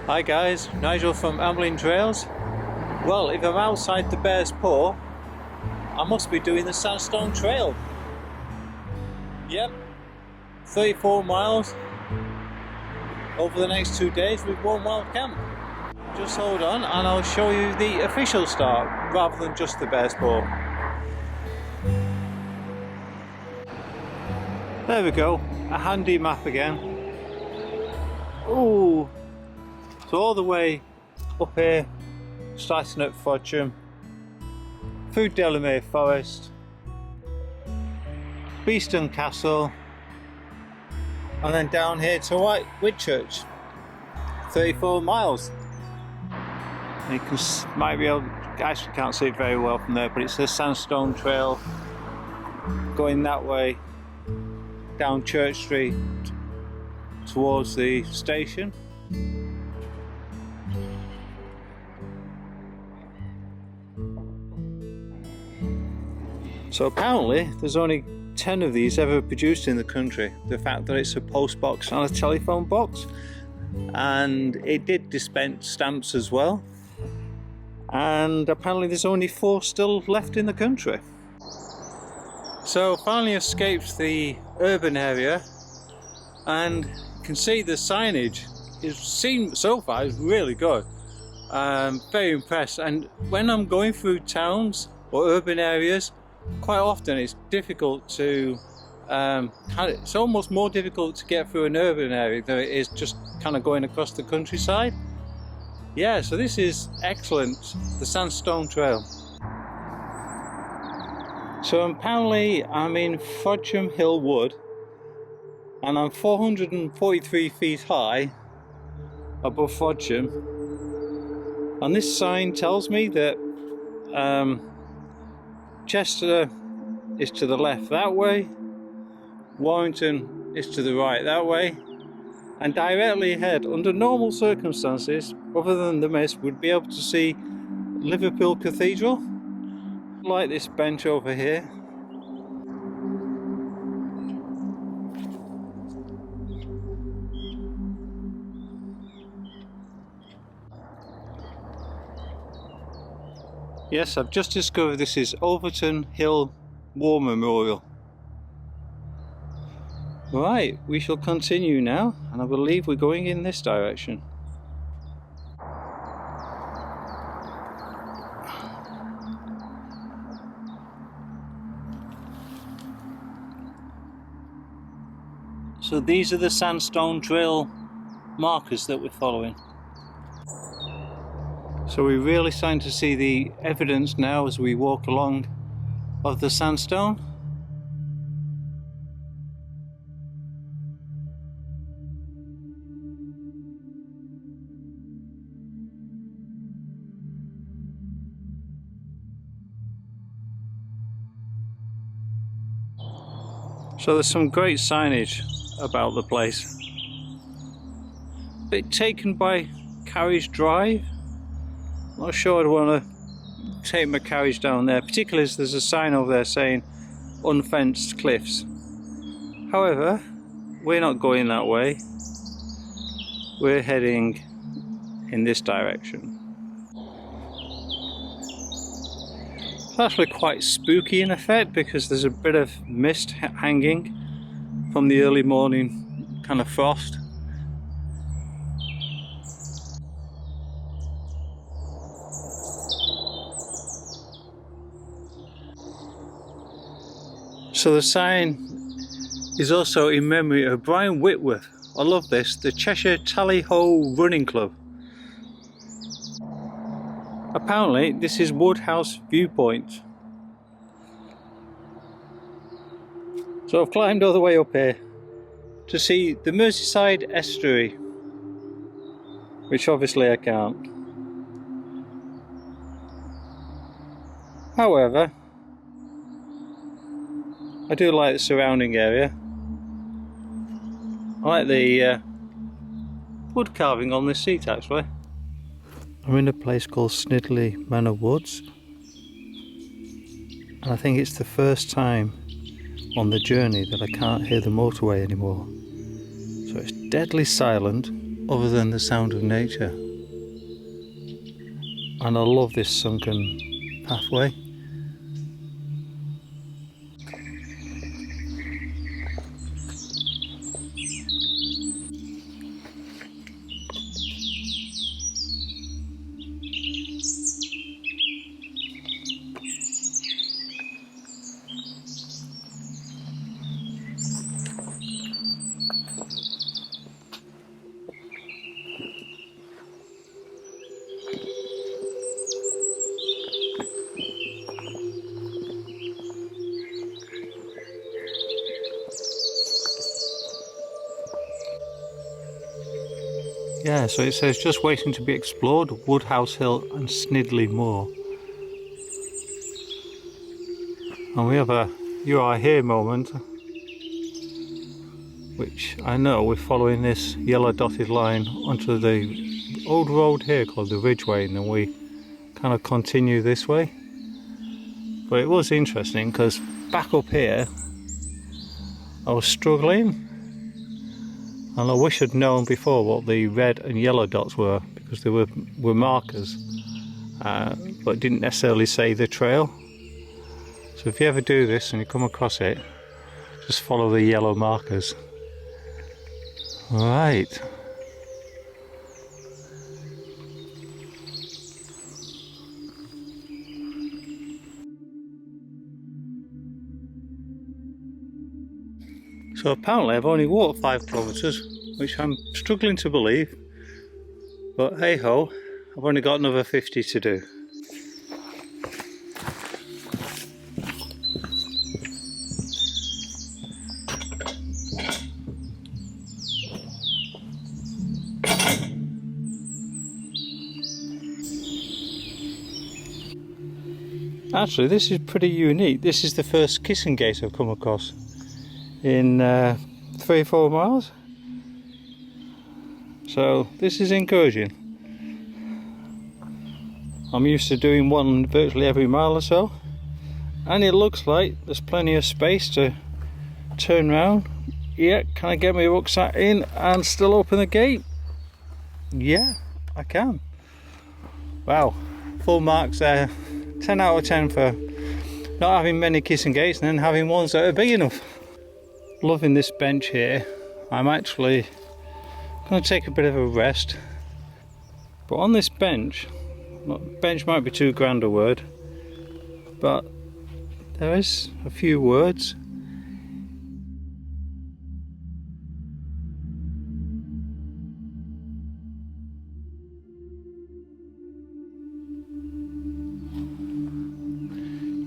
Hi guys, Nigel from Ambling Trails. Well, if I'm outside the Bears Paw, I must be doing the Sandstone Trail. Yep, 34 miles over the next 2 days with one wild camp. Just hold on and I'll show you the official start rather than just the Bears Paw. There we go, a handy map again. Ooh. So all the way up here, starting at Frodsham, through Delamere Forest, Beeston Castle, and then down here to Whitchurch, 34 miles. And you can, might be able, actually can't see it very well from there, but it's the Sandstone Trail going that way down Church Street towards the station. So apparently there's only 10 of these ever produced in the country. The fact that it's a post box and a telephone box, and it did dispense stamps as well, and apparently there's only 4 still left in the country. So finally escaped the urban area, and you can see the signage is seen so far is really good. Very impressed, and when I'm going through towns or urban areas, quite often it's difficult to it's almost more difficult to get through an urban area than it is just kind of going across the countryside. Yeah, so this is excellent, the Sandstone Trail. So apparently I'm in Frodsham Hill Wood, and I'm 443 feet high above Frodsham, and this sign tells me that Chester is to the left that way, Wharton is to the right that way, and directly ahead, under normal circumstances, other than the mist, would be able to see Liverpool Cathedral, like this bench over here. Yes, I've just discovered this is Overton Hill War Memorial. Right, we shall continue now, and I believe we're going in this direction. So these are the Sandstone Trail markers that we're following. So we're really starting to see the evidence now as we walk along of the sandstone. So there's some great signage about the place. A bit taken by Carriage Drive. Not sure I'd want to take my carriage down there, particularly as there's a sign over there saying unfenced cliffs. However, we're not going that way. We're heading in this direction. It's actually quite spooky in effect because there's a bit of mist hanging from the early morning kind of frost. So the sign is also in memory of Brian Whitworth. I love this, the Cheshire Tally-Ho Running Club. Apparently this is Woodhouse Viewpoint. So I've climbed all the way up here to see the Merseyside estuary, which obviously I can't. However, I do like the surrounding area. I like the wood carving on this seat actually. I'm in a place called Snidley Manor Woods, and I think it's the first time on the journey that I can't hear the motorway anymore. So it's deadly silent, other than the sound of nature. And I love this sunken pathway. Yeah, so it says just waiting to be explored, Woodhouse Hill and Snidley Moor. And we have a "you are here" moment, which I know we're following this yellow dotted line onto the old road here called the Ridgeway, and then we kind of continue this way. But it was interesting because back up here I was struggling. And I wish I'd known before what the red and yellow dots were, because they were markers, but didn't necessarily say the trail. So if you ever do this and you come across it, just follow the yellow markers. Right. So apparently I've only walked 5 kilometres, which I'm struggling to believe, but hey ho, I've only got another 50 to do. Actually, this is pretty unique. This is the first kissing gate I've come across in 3-4 miles, so this is encouraging. I'm used to doing one virtually every mile or so, and it looks like there's plenty of space to turn around. Yeah, can I get my rucksack in and still open the gate? Yeah, I can. Wow, full marks there. 10 out of 10 for not having many kissing gates and then having ones that are big enough. Loving this bench here. I'm actually going to take a bit of a rest, but on this bench might be too grand a word, but there is a few words.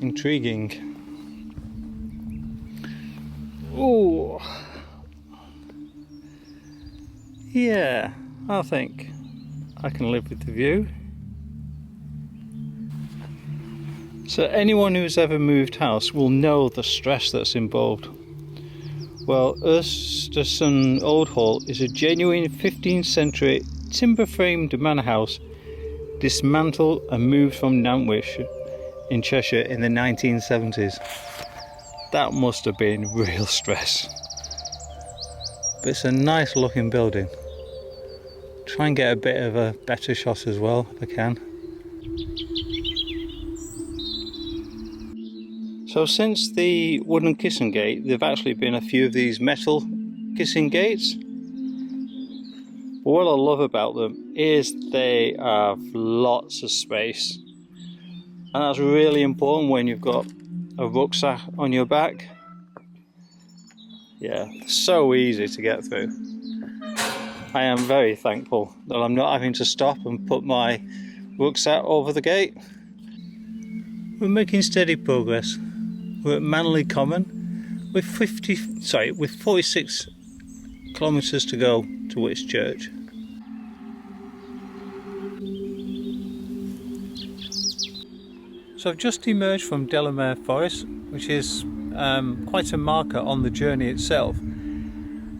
Intriguing. Oh, yeah, I think I can live with the view. So anyone who's ever moved house will know the stress that's involved. Well, Esterson Old Hall is a genuine 15th century timber framed manor house dismantled and moved from Nantwich in Cheshire in the 1970s. That must have been real stress. But it's a nice looking building. Try and get a bit of a better shot as well if I can. So since the wooden kissing gate, there've actually been a few of these metal kissing gates. But what I love about them is they have lots of space. And that's really important when you've got a rucksack on your back. Yeah, so easy to get through. I am very thankful that I'm not having to stop and put my rucksack over the gate. We're making steady progress. We're at Manley Common with 46 kilometres to go to Whitchurch. So I've just emerged from Delamere Forest, which is quite a marker on the journey itself,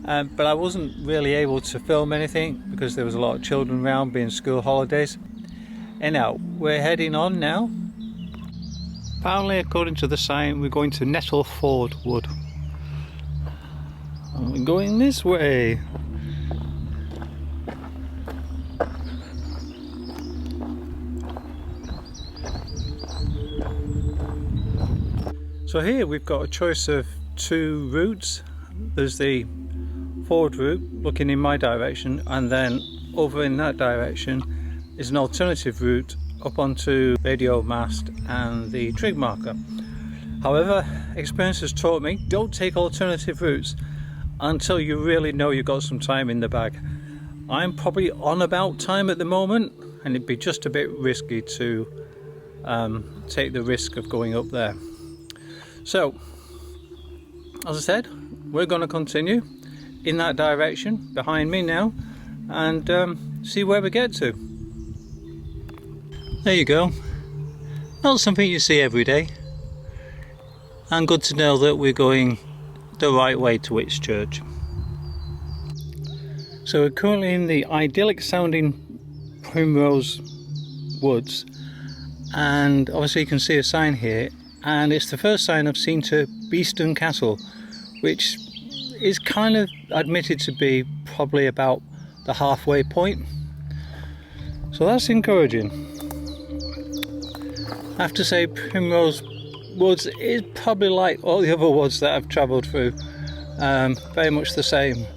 but I wasn't really able to film anything because there was a lot of children around being school holidays. Anyhow, we're heading on now. Apparently, according to the sign, we're going to Nettleford Wood. And we're going this way. So here we've got a choice of two routes. There's the forward route looking in my direction, and then over in that direction is an alternative route up onto radio mast and the trig marker. However, experience has taught me, don't take alternative routes until you really know you've got some time in the bag. I'm probably on about time at the moment, and it'd be just a bit risky to take the risk of going up there. So, as I said, we're going to continue in that direction behind me now and see where we get to. There you go. Not something you see every day, and good to know that we're going the right way to Whitchurch. So we're currently in the idyllic sounding Primrose Woods, and obviously you can see a sign here, and it's the first sign I've seen to Beeston Castle, which is kind of admitted to be probably about the halfway point, so that's encouraging. I have to say Primrose Woods is probably like all the other woods that I've travelled through, very much the same.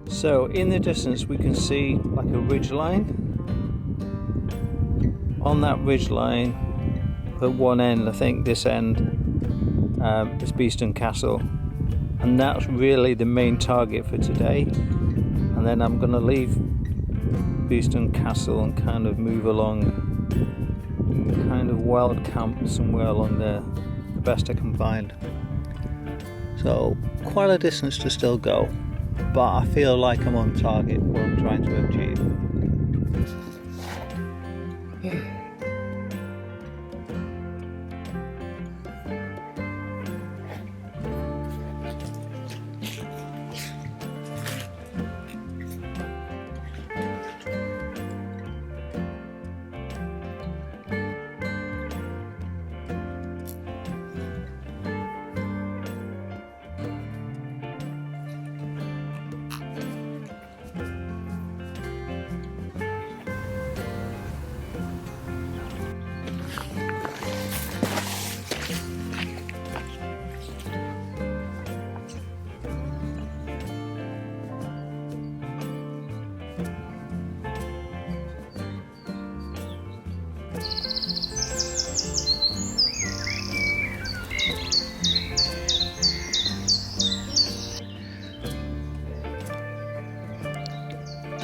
So in the distance we can see like a ridge line. On that ridge line at one end, I think this end is Beeston Castle, and that's really the main target for today. And then I'm going to leave Beeston Castle and kind of move along, kind of wild camp somewhere along there, the best I can find. So quite a distance to still go, but I feel like I'm on target for what I'm trying to achieve.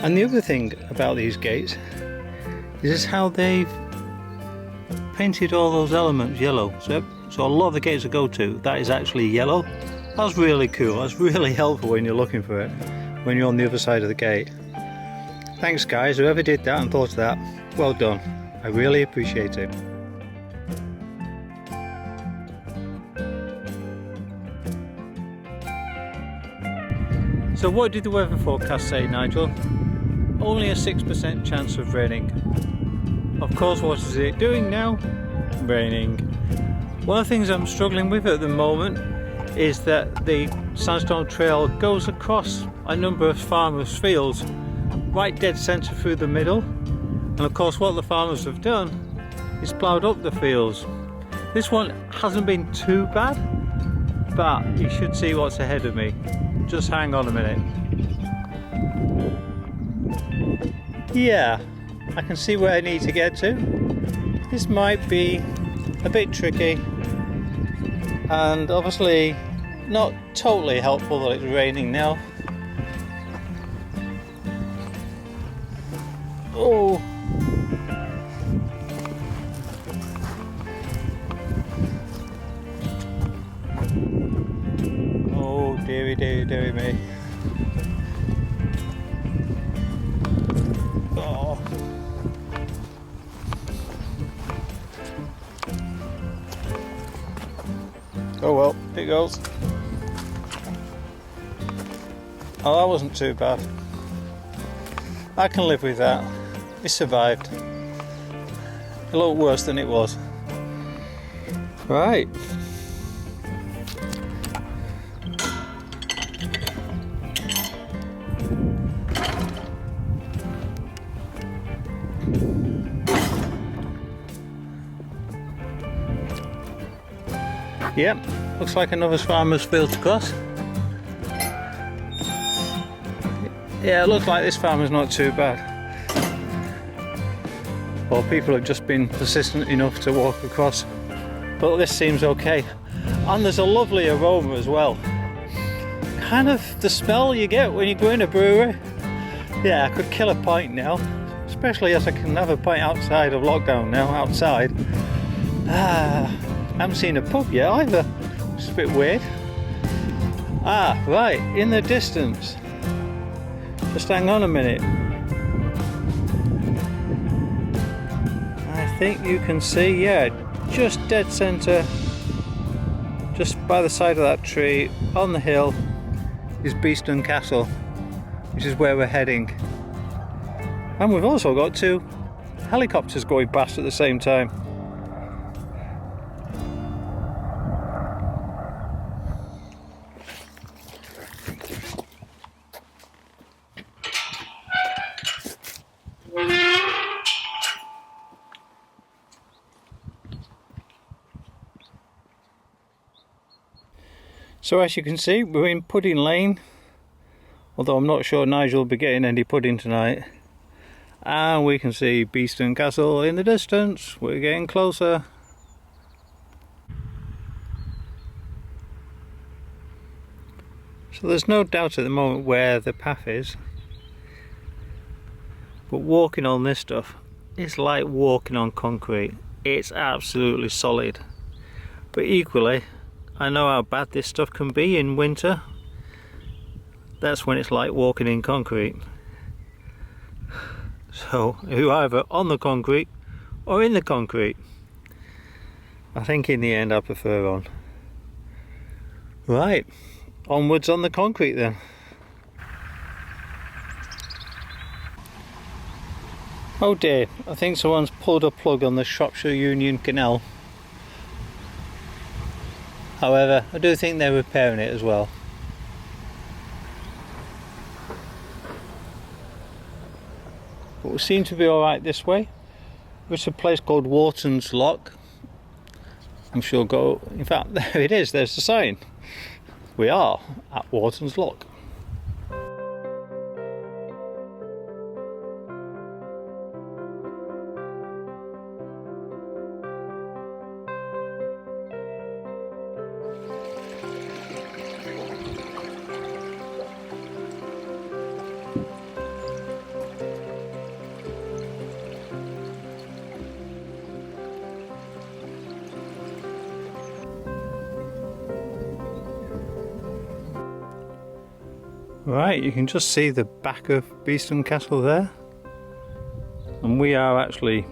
And the other thing about these gates is how they've painted all those elements yellow. So a lot of the gates I go to, that is actually yellow. That's really cool. That's really helpful when you're looking for it, when you're on the other side of the gate. Thanks guys, whoever did that and thought of that, well done. I really appreciate it. So what did the weather forecast say, Nigel? Only a 6% chance of raining. Of course, what is it doing now? Raining. One of the things I'm struggling with at the moment is that the Sandstone Trail goes across a number of farmers' fields, right dead centre through the middle. And of course what the farmers have done is ploughed up the fields. This one hasn't been too bad, but you should see what's ahead of me. Just hang on a minute. Yeah, I can see where I need to get to. This might be a bit tricky, and obviously not totally helpful that it's raining now. Oh. Oh, dearie, dearie, dearie me. Oh. Oh well, it goes. Oh, that wasn't too bad. I can live with that. We survived. a lot worse than it was. Right. Yep, looks like another farmer's field to cross. Yeah, it looks like this farmer's not too bad. Well, people have just been persistent enough to walk across, but this seems okay. And there's a lovely aroma as well. Kind of the smell you get when you go in a brewery. Yeah, I could kill a pint now, especially as I can have a pint outside of lockdown now, outside. I haven't seen a pub yet either, which is a bit weird. Right, in the distance. Just hang on a minute. I think you can see, yeah, just dead centre, just by the side of that tree, on the hill, is Beeston Castle, which is where we're heading. And we've also got 2 helicopters going past at the same time. So as you can see, we're in Pudding Lane, although I'm not sure Nigel will be getting any pudding tonight. And we can see Beeston Castle in the distance. We're getting closer. So there's no doubt at the moment where the path is. But walking on this stuff is like walking on concrete. It's absolutely solid. But equally, I know how bad this stuff can be in winter. That's when it's like walking in concrete. So you're either on the concrete or in the concrete. I think in the end I prefer on. Right, onwards on the concrete then. Oh dear, I think someone's pulled a plug on the Shropshire Union Canal. However, I do think they're repairing it as well. But we seem to be alright this way. There's a place called Whartons Lock. I'm sure go, in fact there it is, there's the sign. We are at Whartons Lock. Right, you can just see the back of Beeston Castle there, and we are actually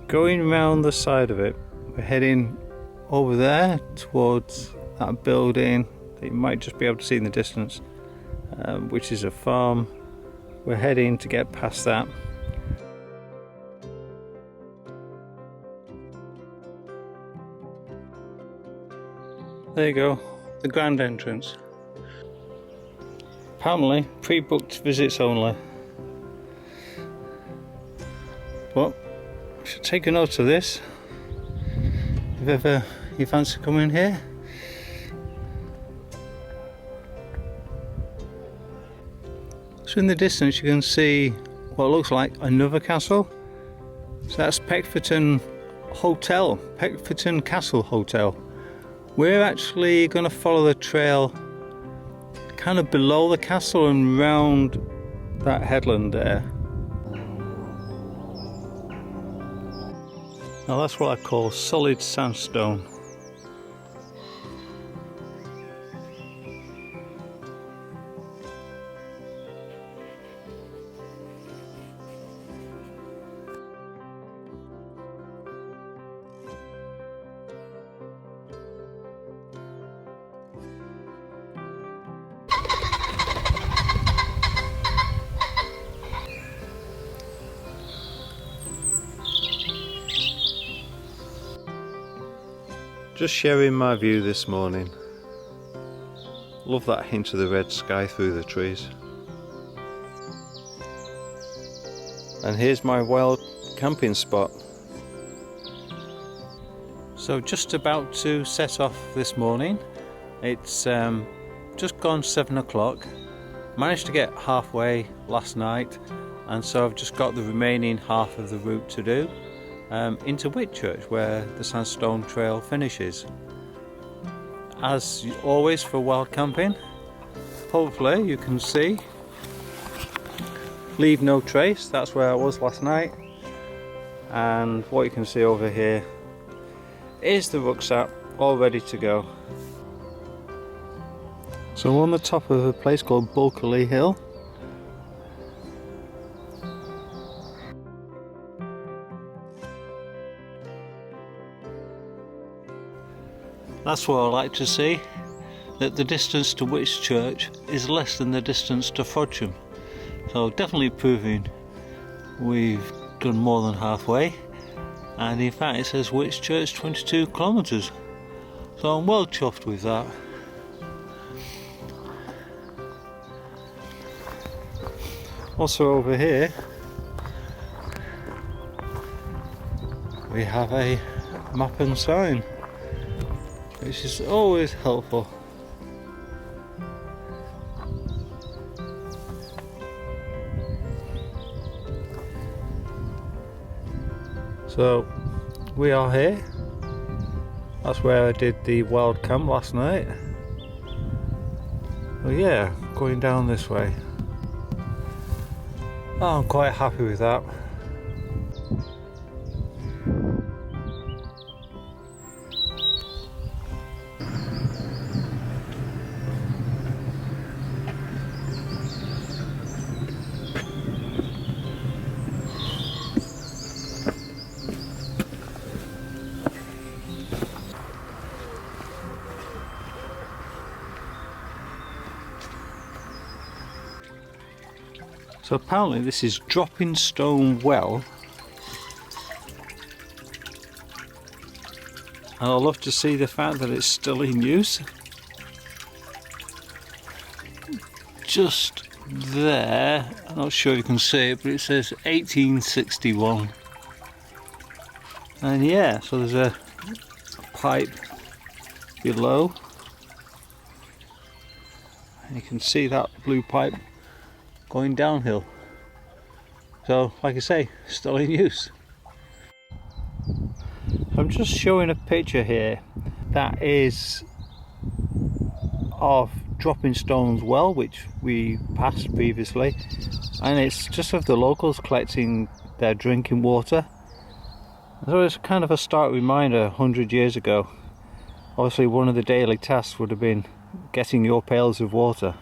going around the side of it. We're heading over there towards that building that you might just be able to see in the distance, which is a farm. We're heading to get past that. There you go, the grand entrance. Apparently pre-booked visits only. But I should take a note of this if ever you fancy coming here. So in the distance you can see what looks like another castle. So that's Peckforton Hotel, Peckforton Castle Hotel. We're actually going to follow the trail kind of below the castle and round that headland there. Now that's what I call solid sandstone. Just sharing my view this morning. Love that hint of the red sky through the trees. And here's my wild camping spot. So just about to set off this morning. It's just gone 7 o'clock. Managed to get halfway last night, and so I've just got the remaining half of the route to do into Whitchurch, where the Sandstone Trail finishes. As always for wild camping, hopefully you can see leave no trace. That's where I was last night, and what you can see over here is the rucksack all ready to go. So I'm on the top of a place called Overton Hill. That's what I like to see, that the distance to Whitchurch is less than the distance to Frodsham. So definitely proving we've done more than halfway. And in fact it says Whitchurch 22 kilometres. So I'm well chuffed with that. Also over here we have a map and sign, which is always helpful. So we are here. That's where I did the wild camp last night. Oh yeah, going down this way. Oh, I'm quite happy with that. So apparently this is Dropping Stone Well, and I love to see the fact that it's still in use. Just there, I'm not sure you can see it, but it says 1861. And yeah, so there's a pipe below, and you can see that blue pipe going downhill. So like I say, still in use. I'm just showing a picture here that is of Dropping Stone's well, which we passed previously, and it's just of the locals collecting their drinking water. So it's kind of a stark reminder 100 years ago. Obviously one of the daily tasks would have been getting your pails of water,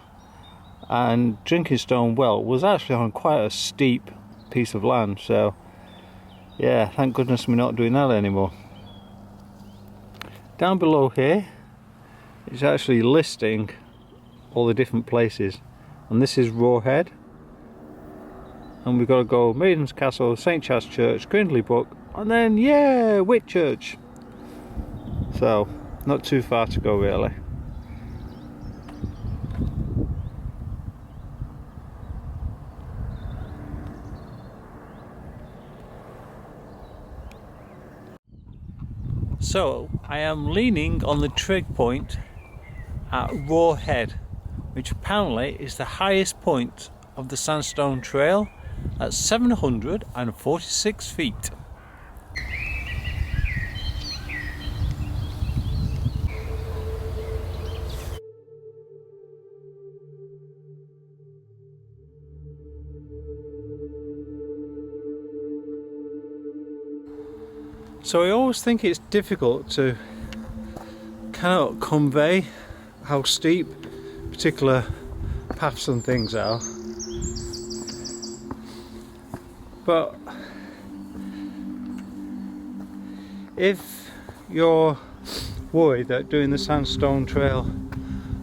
and Drinking Stone Well was actually on quite a steep piece of land, so yeah, thank goodness we're not doing that anymore. Down below here it's actually listing all the different places, and this is Rawhead, and we've got to go Maiden Castle, St Chad's Church, Grindley Brook, and then yeah, Whitchurch. So not too far to go really. So I am leaning on the trig point at Rawhead, which apparently is the highest point of the Sandstone Trail at 746 feet. So I always think it's difficult to kind of convey how steep particular paths and things are, but if you're worried that doing the Sandstone Trail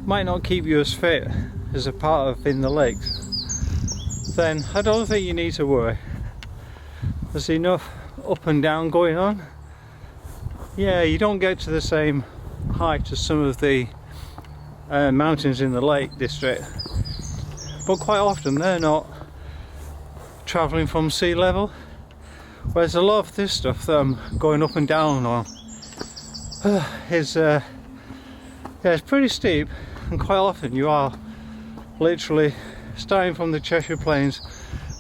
might not keep you as fit as a part of In the Lakes, then I don't think you need to worry. There's enough up and down going on. Yeah, you don't get to the same height as some of the mountains in the Lake District, but quite often they're not travelling from sea level, whereas a lot of this stuff that I'm going up and down on is yeah, it's pretty steep, and quite often you are literally starting from the Cheshire Plains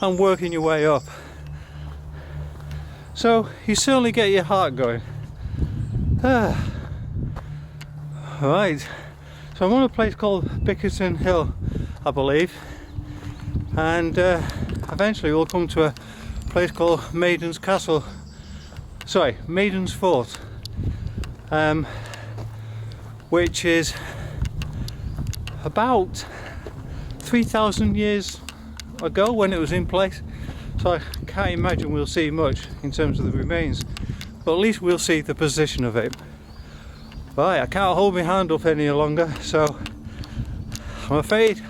and working your way up, so you certainly get your heart going. Right, so I'm on a place called Peckforton Hill, I believe, and eventually we'll come to a place called Maiden's Castle, sorry, Maiden's Fort, which is about 3,000 years ago when it was in place, so I can't imagine we'll see much in terms of the remains, but at least we'll see the position of it. Right, I can't hold my hand up any longer, so I'm afraid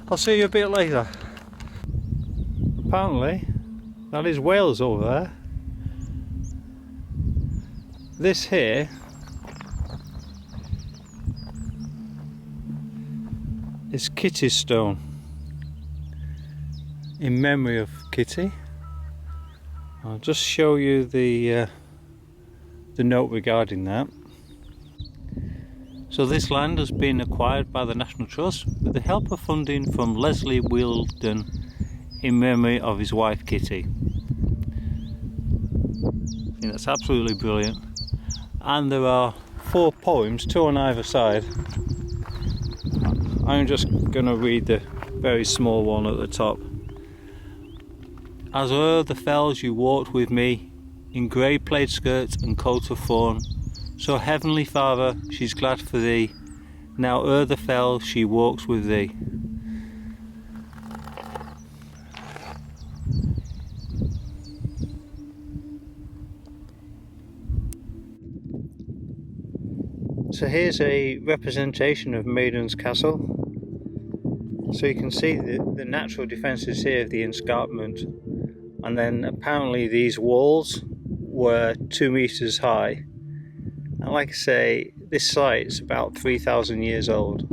I'll see you a bit later. Apparently that is Wales over there. This here is Kitty's stone, in memory of Kitty. I'll just show you the note regarding that. So this land has been acquired by the National Trust with the help of funding from Leslie Wheeldon in memory of his wife Kitty. I think that's absolutely brilliant. And there are 4 poems, 2 on either side. I'm just going to read the very small one at the top. As o'er the fells you walked with me, in grey plaid skirt and coat of fawn, so Heavenly Father, she's glad for thee, now o'er the fell she walks with thee. So here's a representation of Maiden's Castle. So you can see the natural defences here of the escarpment, and then apparently these walls were 2 meters high. And like I say, this site is about 3,000 years old.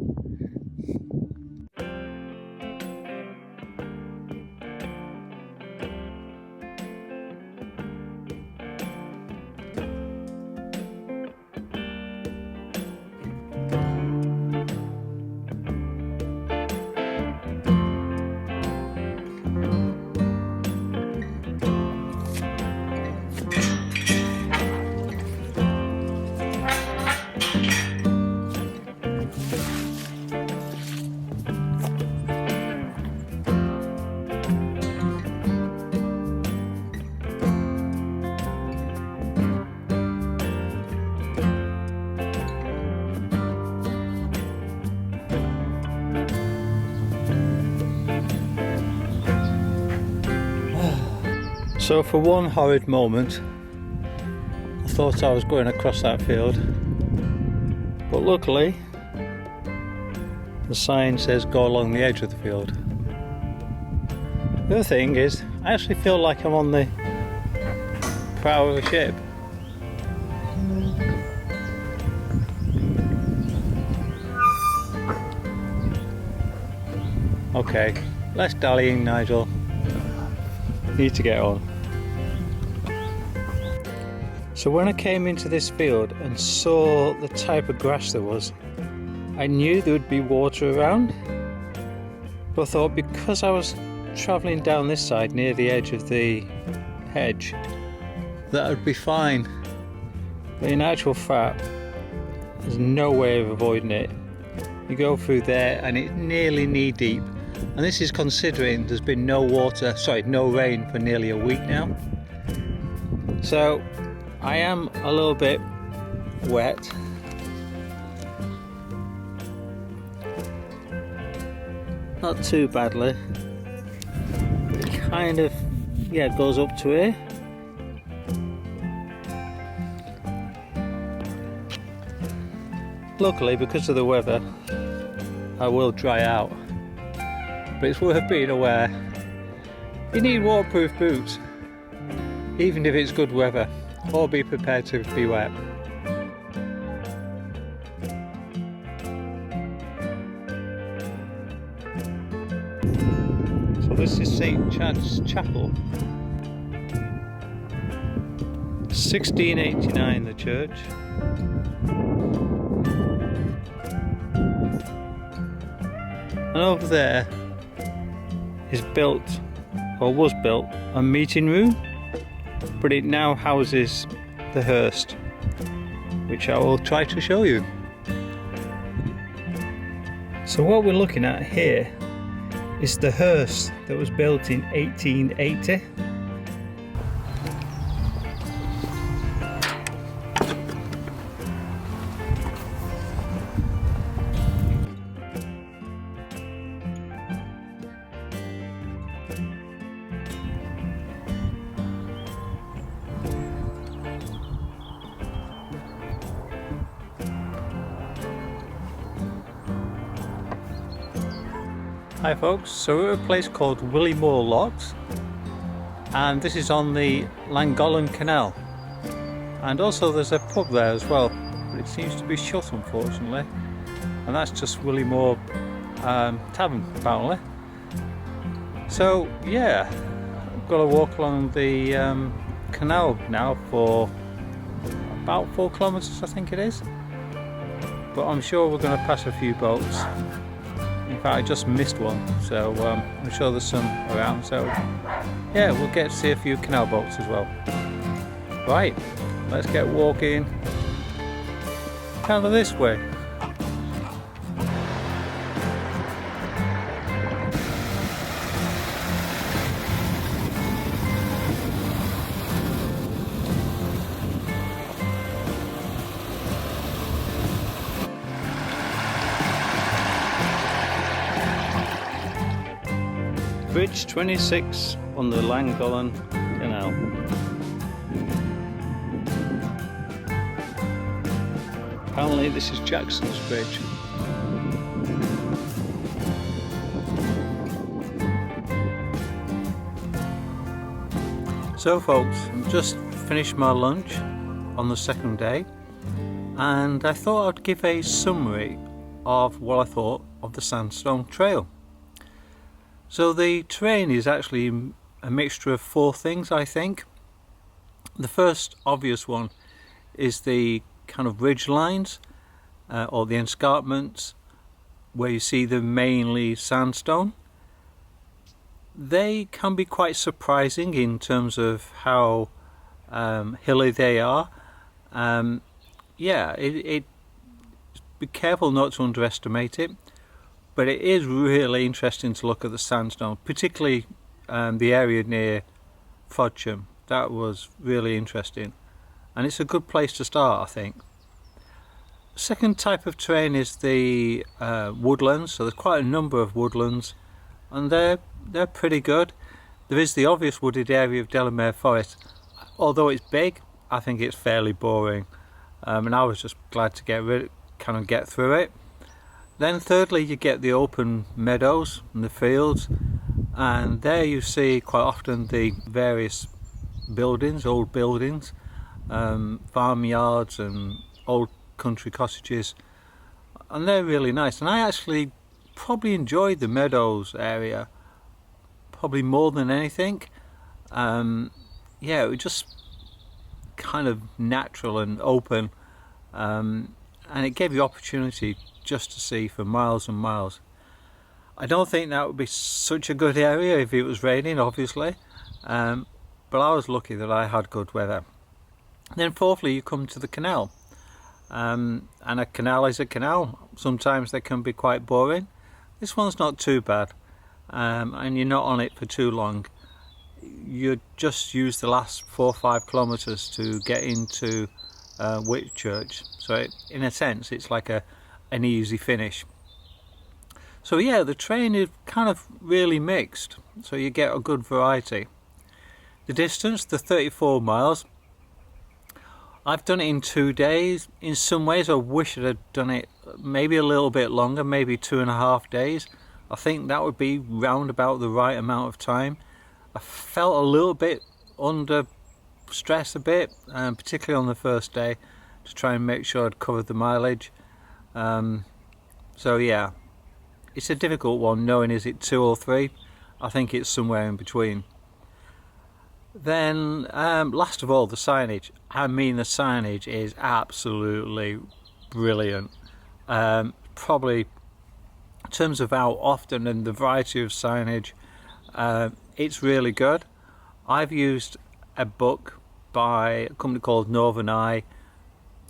So for one horrid moment I thought I was going across that field, but luckily the sign says go along the edge of the field. The other thing is, I actually feel like I'm on the prow of a ship. Okay, less dallying, Nigel. Need to get on. So when I came into this field and saw the type of grass there was, I knew there would be water around, but I thought because I was travelling down this side near the edge of the hedge that would be fine, but in actual fact there's no way of avoiding it. You go through there and it's nearly knee deep, and this is considering there's been no rain for nearly a week now, so I am a little bit wet. Not too badly. It kind of, yeah, goes up to here. Luckily, because of the weather, I will dry out. But it's worth being aware. You need waterproof boots, even if it's good weather, or be prepared to be wet. Well, this is St Chad's Chapel. 1689 the church. And over there is built, or was built, a meeting room, but it now houses the hearse, which I will try to show you. So what we're looking at here is the hearse that was built in 1880. Hi folks, so we're at a place called Willymore Locks, and this is on the Llangollen Canal, and also there's a pub there as well, but it seems to be shut unfortunately, and that's just Willymore Tavern apparently. So yeah, I've got to walk along the canal now for about 4 kilometres I think it is, but I'm sure we're going to pass a few boats. In fact, I just missed one, so I'm sure there's some around, so yeah, we'll get to see a few canal boats as well. Right, let's get walking kind of this way. Bridge 26 on the Llangollen Canal. Apparently this is Jackson's Bridge. So folks, I've just finished my lunch on the second day, and I thought I'd give a summary of what I thought of the Sandstone Trail. So the terrain is actually a mixture of 4 things, I think. The first obvious one is the kind of ridge lines or the escarpments where you see them mainly sandstone. They can be quite surprising in terms of how hilly they are. Yeah, be careful not to underestimate it. But it is really interesting to look at the sandstone, particularly the area near Frodsham. That was really interesting, and it's a good place to start, I think. Second type of terrain is the woodlands. So there's quite a number of woodlands, and they're pretty good. There is the obvious wooded area of Delamere Forest. Although it's big, I think it's fairly boring, and I was just glad to get through it. Then thirdly, you get the open meadows and the fields, and there you see quite often the various buildings, old buildings, farmyards and old country cottages, and they're really nice. And I actually probably enjoyed the meadows area probably more than anything. Yeah, it was just kind of natural and open, and it gave you opportunity just to see for miles and miles. I don't think that would be such a good area if it was raining, obviously, but I was lucky that I had good weather. Then fourthly, you come to the canal, and a canal is a canal. Sometimes they can be quite boring. This one's not too bad, and you're not on it for too long. You just use the last 4 or 5 kilometres to get into Whitchurch, so in a sense it's like an easy finish. So yeah, the train is kind of really mixed, so you get a good variety. The distance, the 34 miles, I've done it in 2 days. In some ways I wish I'd have done it maybe a little bit longer, maybe 2.5 days. I think that would be round about the right amount of time. I felt a little bit under stress a bit, particularly on the first day, to try and make sure I'd covered the mileage. So yeah, it's a difficult one knowing is it 2 or 3. I think it's somewhere in between. Then last of all, the signage. I mean, the signage is absolutely brilliant. Probably in terms of how often and the variety of signage, it's really good. I've used a book by a company called Northern Eye,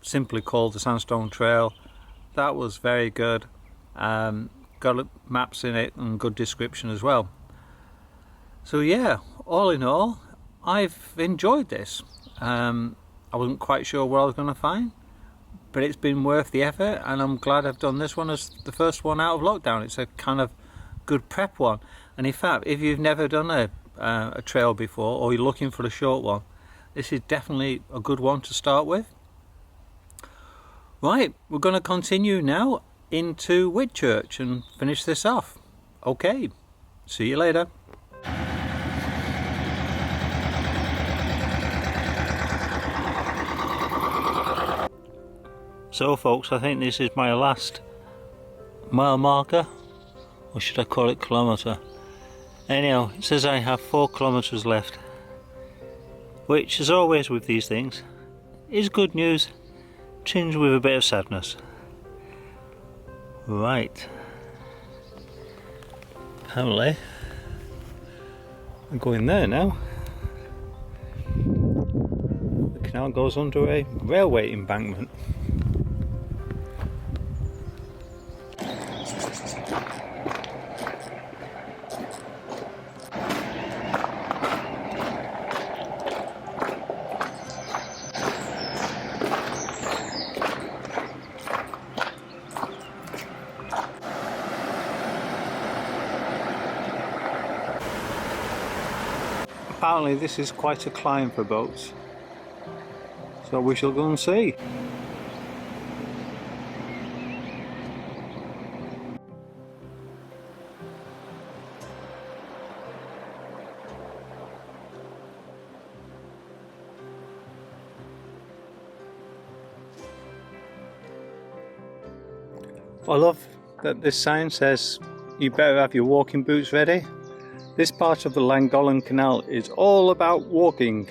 simply called the Sandstone Trail. That was very good. Got maps in it and good description as well. So yeah, all in all, I've enjoyed this. I wasn't quite sure what I was going to find, but it's been worth the effort, and I'm glad I've done this one as the first one out of lockdown. It's a kind of good prep one. And in fact, if you've never done a trail before, or you're looking for a short one, this is definitely a good one to start with. Right, we're going to continue now into Whitchurch and finish this off. Okay, see you later. So folks, I think this is my last mile marker, or should I call it kilometre? Anyhow, it says I have 4 kilometres left, which, as always with these things, is good news, tinged with a bit of sadness. Right, apparently I'm going there now. The canal goes under a railway embankment. Apparently this is quite a climb for boats, so we shall go and see. I love that this sign says you better have your walking boots ready. This part of the Llangollen Canal is all about walking.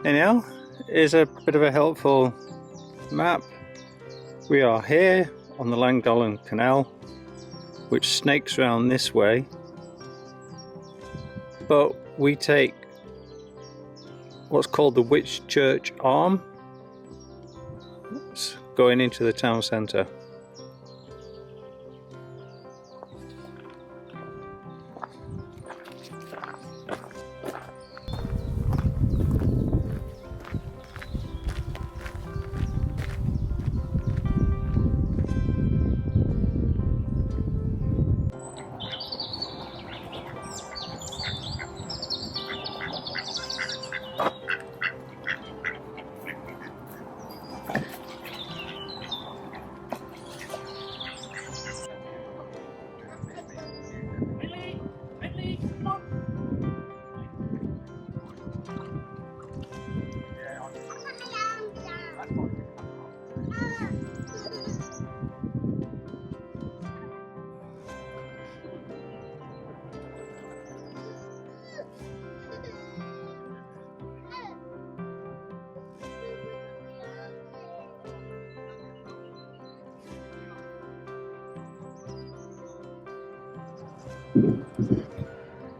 Anyhow, here's a bit of a helpful map. We are here on the Llangollen Canal, which snakes around this way, but we take what's called the Whitchurch arm. It's going into the town centre.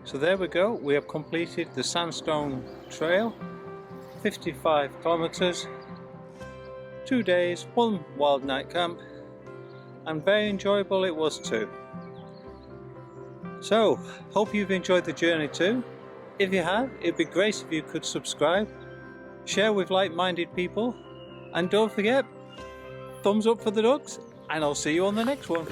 So there we go, we have completed the Sandstone Trail, 55 kilometres, 2 days, 1 wild night camp, and very enjoyable it was too. So, hope you've enjoyed the journey too. If you have, it'd be great if you could subscribe, share with like-minded people, and don't forget, thumbs up for the ducks, and I'll see you on the next one.